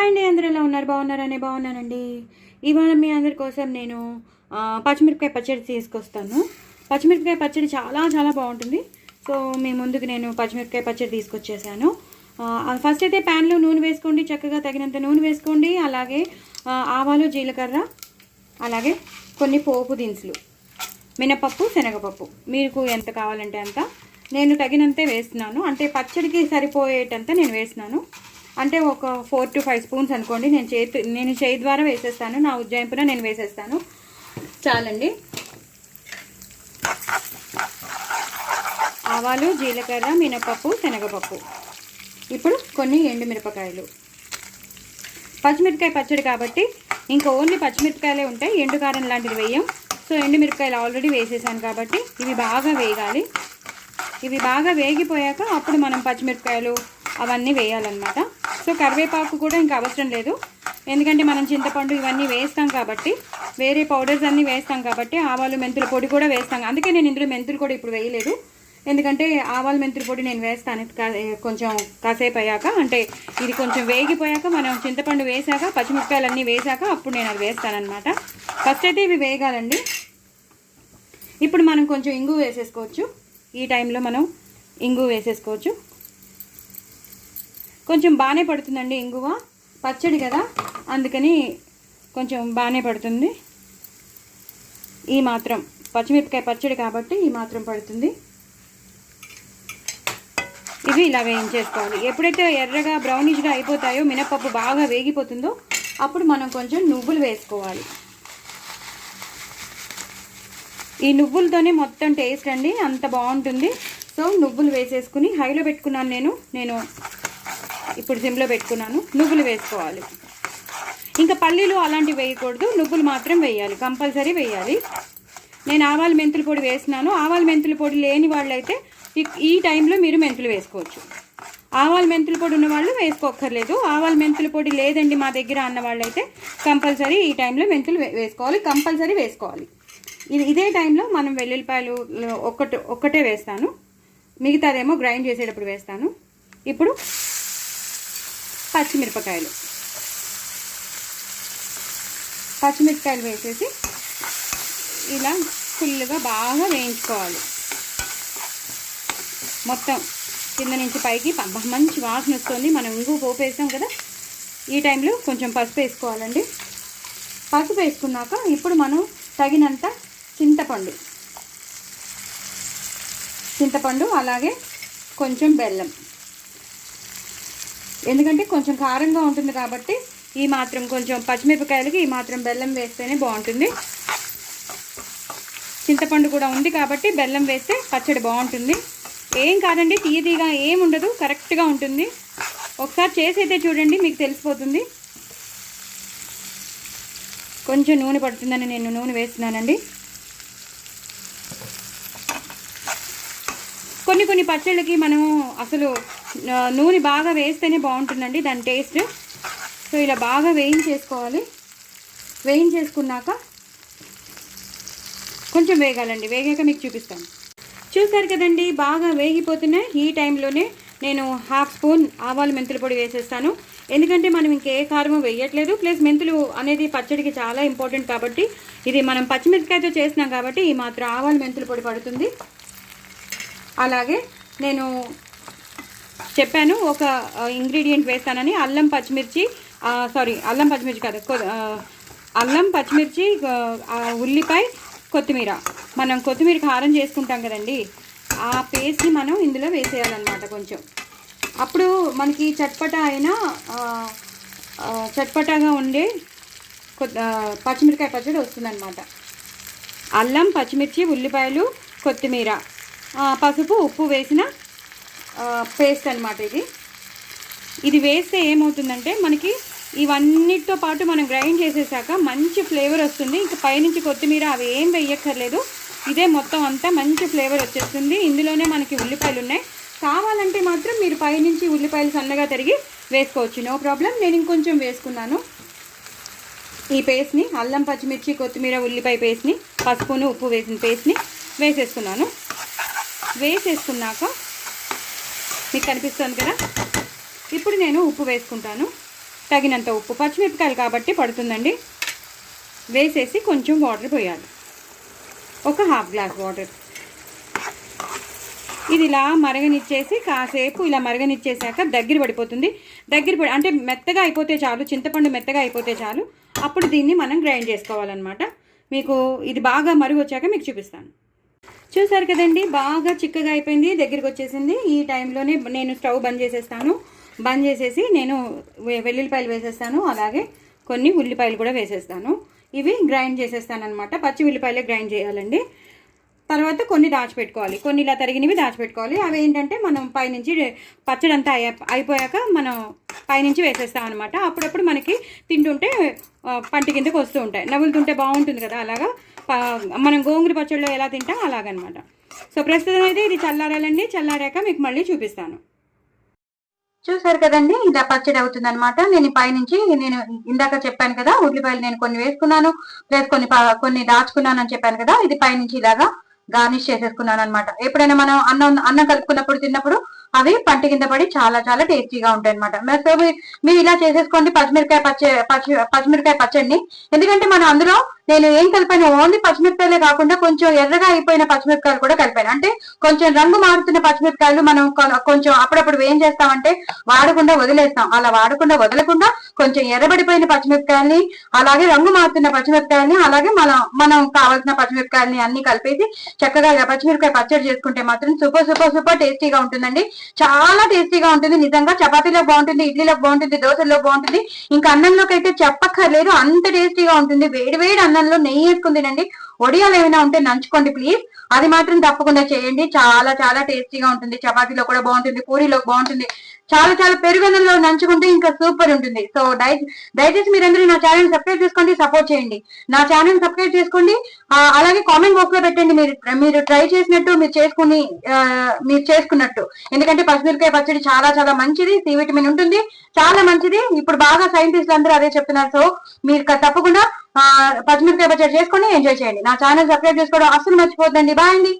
Hi అండి, అందరూ ఎలా ఉన్నారు? బాగున్నారని బాగున్నానండి. ఇవాళ మీ అందరి కోసం నేను పచ్చిమిరపకాయ పచ్చడి తీసుకొస్తాను. పచ్చిమిరపకాయ పచ్చడి చాలా చాలా బాగుంటుంది. సో మీ ముందుకు నేను పచ్చిమిరపకాయ పచ్చడి తీసుకొచ్చేసాను. ఫస్ట్ అయితే ప్యాన్లో నూనె వేసుకోండి, చక్కగా తగినంత నూనె వేసుకోండి. అలాగే ఆవాలు, జీలకర్ర, అలాగే కొన్ని పోపు దినుసులు, మినపప్పు, శనగపప్పు మీకు ఎంత కావాలంటే అంత. నేను తగినంతే వేస్తున్నాను, అంటే పచ్చడికి సరిపోయేటంత నేను వేస్తున్నాను. అంటే ఒక 4 to 5 స్పూన్స్ అనుకోండి. నేను చేయి ద్వారా వేసేస్తాను, నా ఉజ్జాయింపున నేను వేసేస్తాను. చాలండి. ఆవాలు, జీలకర్ర, మినపప్పు, శనగపప్పు. ఇప్పుడు కొన్ని ఎండుమిరపకాయలు. పచ్చిమిరపకాయ పచ్చడి కాబట్టి ఇంకా ఓన్లీ పచ్చిమిరపకాయలే ఉంటాయి, ఎండుకారం లాంటిది వేయం. సో ఎండుమిరపకాయలు ఆల్రెడీ వేసేసాను కాబట్టి ఇవి బాగా వేగాలి. ఇవి బాగా వేగిపోయాక అప్పుడు మనం పచ్చిమిరపకాయలు అవన్నీ వేయాలన్నమాట. సో కరివేపాకు కూడా ఇంకా అవసరం లేదు, ఎందుకంటే మనం చింతపండు ఇవన్నీ వేస్తాం కాబట్టి, వేరే పౌడర్స్ అన్నీ వేస్తాం కాబట్టి, ఆవాలు మెంతుల పొడి కూడా వేస్తాం. అందుకే నేను ఇందులో మెంతులు కూడా ఇప్పుడు వేయలేదు, ఎందుకంటే ఆవాలు మెంతుల పొడి నేను వేస్తాను కొంచెం కాసేపు అయ్యాక. అంటే ఇది కొంచెం వేగిపోయాక మనం చింతపండు వేసాక, పచ్చిమిరపకాయలు అన్నీ వేసాక అప్పుడు నేను అది వేస్తానన్నమాట. ఫస్ట్ అయితే ఇవి వేగాలండి. ఇప్పుడు మనం కొంచెం ఇంగు వేసేసుకోవచ్చు. ఈ టైంలో మనం ఇంగు వేసేసుకోవచ్చు. కొంచెం బాగానే పడుతుందండి ఇంగువ, పచ్చడి కదా అందుకని కొంచెం బాగానే పడుతుంది. ఈ మాత్రం పచ్చిమిరపకాయ పచ్చడి కాబట్టి ఈ మాత్రం పడుతుంది. ఇవి ఇలా వేయించేసుకోవాలి. ఎప్పుడైతే ఎర్రగా బ్రౌనిష్గా అయిపోతాయో, మినపప్పు బాగా వేగిపోతుందో అప్పుడు మనం కొంచెం నువ్వులు వేసుకోవాలి. ఈ నువ్వులతోనే మొత్తం టేస్ట్ అండి, అంత బాగుంటుంది. సో నువ్వులు వేసేసుకుని హైలో పెట్టుకున్నాను నేను ఇప్పుడు సిమ్లో పెట్టుకున్నాను. నువ్వులు వేసుకోవాలి. ఇంకా పల్లీలు అలాంటివి వేయకూడదు, నువ్వులు మాత్రం వేయాలి, కంపల్సరీ వేయాలి. నేను ఆవాల మెంతుల పొడి వేసినాను. ఆవాల మెంతుల పొడి లేని వాళ్ళైతే ఈ టైంలో మీరు మెంతులు వేసుకోవచ్చు. ఆవాల మెంతుల పొడి ఉన్న వాళ్ళు వేసుకోక్కర్లేదు. ఆవాల మెంతుల పొడి లేదండి మా దగ్గర అన్న వాళ్ళైతే కంపల్సరీ ఈ టైంలో మెంతులు వేసుకోవాలి, కంపల్సరీ వేసుకోవాలి. ఇదే టైంలో మనం వెల్లుల్లిపాయలు ఒక్కటే వేస్తాను, మిగతాదేమో గ్రైండ్ చేసేటప్పుడు వేస్తాను. ఇప్పుడు పచ్చిమిరపకాయలు వేసేసి ఇలా ఫుల్గా బాగా వేయించుకోవాలి. మొత్తం కింద నుంచి పైకి మంచి వాసన వస్తుంది. మనం ఇంగు పోపు వేసాం కదా, ఈ టైంలో కొంచెం పసుపు వేసుకోవాలండి. పసుపు వేసుకున్నాక ఇప్పుడు మనం తగినంత చింతపండు అలాగే కొంచెం బెల్లం, ఎందుకంటే కొంచెం కారంగా ఉంటుంది కాబట్టి ఈ మాత్రం కొంచెం పచ్చిమిరపకాయలకి ఈ మాత్రం బెల్లం వేస్తేనే బాగుంటుంది. చింతపండు కూడా ఉంది కాబట్టి బెల్లం వేస్తే పచ్చడి బాగుంటుంది. ఏం కాదండి, తీయగా ఏం ఉండదు, కరెక్ట్గా ఉంటుంది. ఒకసారి చేసైతే చూడండి, మీకు తెలిసిపోతుంది. కొంచెం నూనె పడుతుందని నేను నూనె వేస్తున్నానండి. కొన్ని పచ్చళ్ళకి మనం అసలు నూనె బాగా వేస్తేనే బాగుంటుందండి దాని టేస్ట్. సో ఇలా బాగా వేయించేసుకోవాలి. వేయించేసుకున్నాక కొంచెం వేగాలండి, వేగాక మీకు చూపిస్తాను. చూస్తారు కదండి, బాగా వేగిపోతున్నాయి. ఈ టైంలోనే నేను 1/2 స్పూన్ ఆవాల మెంతుల పొడి వేసేస్తాను, ఎందుకంటే మనం ఇంకే కారం వేయట్లేదు. ప్లస్ మెంతులు అనేది పచ్చడికి చాలా ఇంపార్టెంట్ కాబట్టి, ఇది మనం పచ్చిమిరపకాయతో చేస్తున్నాం కాబట్టి ఈ మాత్రం ఆవాల మెంతుల పొడి పడుతుంది. అలాగే నేను చెప్పాను ఒక ఇంగ్రీడియంట్ వేస్తానని, అల్లం పచ్చిమిర్చి కాదు, అల్లం పచ్చిమిర్చి, ఉల్లిపాయ, కొత్తిమీర. మనం కొత్తిమీర కారం చేసుకుంటాం కదండి, ఆ పేస్ట్ని మనం ఇందులో వేసేయాలన్నమాట కొంచెం. అప్పుడు మనకి చట్పటాగా ఉండే పచ్చిమిరకాయ పచ్చడి వస్తుందన్నమాట. అల్లం, పచ్చిమిర్చి, ఉల్లిపాయలు, కొత్తిమీర, పసుపు, ఉప్పు వేసిన పేస్ట్ అనమాట ఇది వేస్తే ఏమవుతుందంటే మనకి ఇవన్నిటితో పాటు మనం గ్రైండ్ చేసేసాక మంచి ఫ్లేవర్ వస్తుంది. ఇంకా పైనుంచి కొత్తిమీర అవి ఏం వేయక్కర్లేదు, ఇదే మొత్తం అంతా మంచి ఫ్లేవర్ వచ్చేస్తుంది. ఇందులోనే మనకి ఉల్లిపాయలు ఉన్నాయి, కావాలంటే మాత్రం మీరు పైనుంచి ఉల్లిపాయలు సన్నగా తరిగి వేసుకోవచ్చు, నో ప్రాబ్లం. నేను ఇంకొంచెం వేసుకున్నాను ఈ పేస్ట్ని, అల్లం పచ్చిమిర్చి కొత్తిమీర ఉల్లిపాయ పేస్ట్ని, పసుపును ఉప్పు వేసిన పేస్ట్ని వేసేసుకున్నాను. వేసేసుకున్నాక మీకు కనిపిస్తుంది కదా, ఇప్పుడు నేను ఉప్పు వేసుకుంటాను. తగినంత ఉప్పు, పచ్చిమిరపకాయలు కాబట్టి పడుతుందండి, వేసేసి కొంచెం వాటర్ పోయాలి, ఒక హాఫ్ గ్లాస్ వాటర్. ఇది ఇలా మరగనిచ్చేసి కాసేపు ఇలా మరగనిచ్చేసాక దగ్గర పడిపోతుంది. అంటే మెత్తగా అయిపోతే చాలు, చింతపండు మెత్తగా అయిపోతే చాలు. అప్పుడు దీన్ని మనం గ్రైండ్ చేసుకోవాలన్నమాట. మీకు ఇది బాగా మరుగు వచ్చాక మీకు చూపిస్తాను. చూసారు కదండి, బాగా చిక్కగా అయిపోయింది, దగ్గరికి వచ్చేసింది. ఈ టైంలోనే నేను స్టవ్ బంద్ చేసేస్తాను. బంద్ చేసేసి నేను వెల్లుల్లిపాయలు వేసేస్తాను, అలాగే కొన్ని ఉల్లిపాయలు కూడా వేసేస్తాను. ఇవి గ్రైండ్ చేసేస్తాను అనమాట. పచ్చి ఉల్లిపాయలే గ్రైండ్ చేయాలండి. తర్వాత కొన్ని దాచిపెట్టుకోవాలి, కొన్ని ఇలా తరిగినవి దాచిపెట్టుకోవాలి. అవి ఏంటంటే మనం పైనుంచి పచ్చడి అంతా అయిపోయాక మనం పైనుంచి వేసేస్తాం అనమాట. అప్పుడప్పుడు మనకి తింటుంటే పంటి కిందకి వస్తూ ఉంటాయి, నవ్వులుతుంటే బాగుంటుంది కదా, అలాగా మనం గోంగూర పచ్చడిలో ఎలా తింటాం అలాగనమాట. సో ప్రస్తుతం అయితే ఇది చల్లారాలండి. చల్లారాక మీకు మళ్ళీ చూపిస్తాను. చూసారు కదండి, ఇలా పచ్చడి అవుతుంది అనమాట. నేను పైనుంచి నేను ఇందాక చెప్పాను కదా, ఉల్లిపాయలు నేను కొన్ని వేసుకున్నాను, ప్లస్ కొన్ని దాచుకున్నాను అని చెప్పాను కదా, ఇది పైనుంచి ఇలాగా గార్నిష్ చేసేసుకున్నాను అనమాట. ఎప్పుడైనా మనం అన్నం కలుపుకున్నప్పుడు తిన్నప్పుడు అవి పంట కింద పడి చాలా చాలా టేస్టీగా ఉంటాయి అనమాట. సో మీరు ఇలా చేసేసుకోండి పచ్చిమిరకాయ పచ్చడిని. ఎందుకంటే మనం అందులో నేను ఏం కలిపాను, ఓన్లీ పచ్చిమిరపకాయలే కాకుండా కొంచెం ఎర్రగా అయిపోయిన పచ్చిమిరపకాయలు కూడా కలిపాను. అంటే కొంచెం రంగు మారుతున్న పచ్చిమిరపకాయలు మనం కొంచెం అప్పుడప్పుడు ఏం చేస్తామంటే వాడకుండా వదిలేస్తాం. అలా వాడకుండా వదలకుండా కొంచెం ఎర్రబడిపోయిన పచ్చిమిరపకాయల్ని, అలాగే రంగు మారుతున్న పచ్చిమిరపకాయల్ని, అలాగే మనం కావాల్సిన పచ్చిమిరపకాయల్ని అన్ని కలిపేసి చక్కగా పచ్చిమిరపకాయ పచ్చడి చేసుకుంటే మాత్రం సూపర్ సూపర్ సూపర్ టేస్టీగా ఉంటుందండి. చాలా టేస్టీగా ఉంటుంది నిజంగా. చపాతీలో బాగుంటుంది, ఇడ్లీలో బాగుంటుంది, దోశల్లో బాగుంటుంది, ఇంకా అన్నంలోకి అయితే చెప్పక్కర్లేదు, అంత టేస్టీగా ఉంటుంది. వేడి వేడి అన్నంలో నెయ్యి వేసుకుని తినండి. వడియాలు ఏమైనా ఉంటే నంచుకోండి ప్లీజ్, అది మాత్రం తప్పకుండా చేయండి. చాలా చాలా టేస్టీగా ఉంటుంది. చపాతీలో కూడా బాగుంటుంది, పూరీలో బాగుంటుంది, చాలా చాలా పెరుగన్నంలో నంచుకుంటే ఇంకా సూపర్ ఉంటుంది. సో దయచేసి మీరందరూ నా ఛానల్ సబ్స్క్రైబ్ చేసుకోండి, సపోర్ట్ చేయండి. నా ఛానల్ సబ్స్క్రైబ్ చేసుకోండి, అలాగే కామెంట్ బాక్స్ లో పెట్టండి మీరు ట్రై చేసినట్టు, మీరు చేసుకున్నట్టు. ఎందుకంటే పచ్చిమిరపకాయ పచ్చడి చాలా చాలా మంచిది, సి విటమిన్ ఉంటుంది, చాలా మంచిది. ఇప్పుడు బాగా సైంటిస్టులు అందరూ అదే చెప్తున్నారు. సో మీరు తప్పకుండా పచ్చిమిరపకాయ పచ్చడి చేసుకొని ఎంజాయ్ చేయండి. నా ఛానల్ సబ్స్క్రైబ్ చేసుకోవడం అస్సలు మర్చిపోద్దండి. బాయ్ అండి.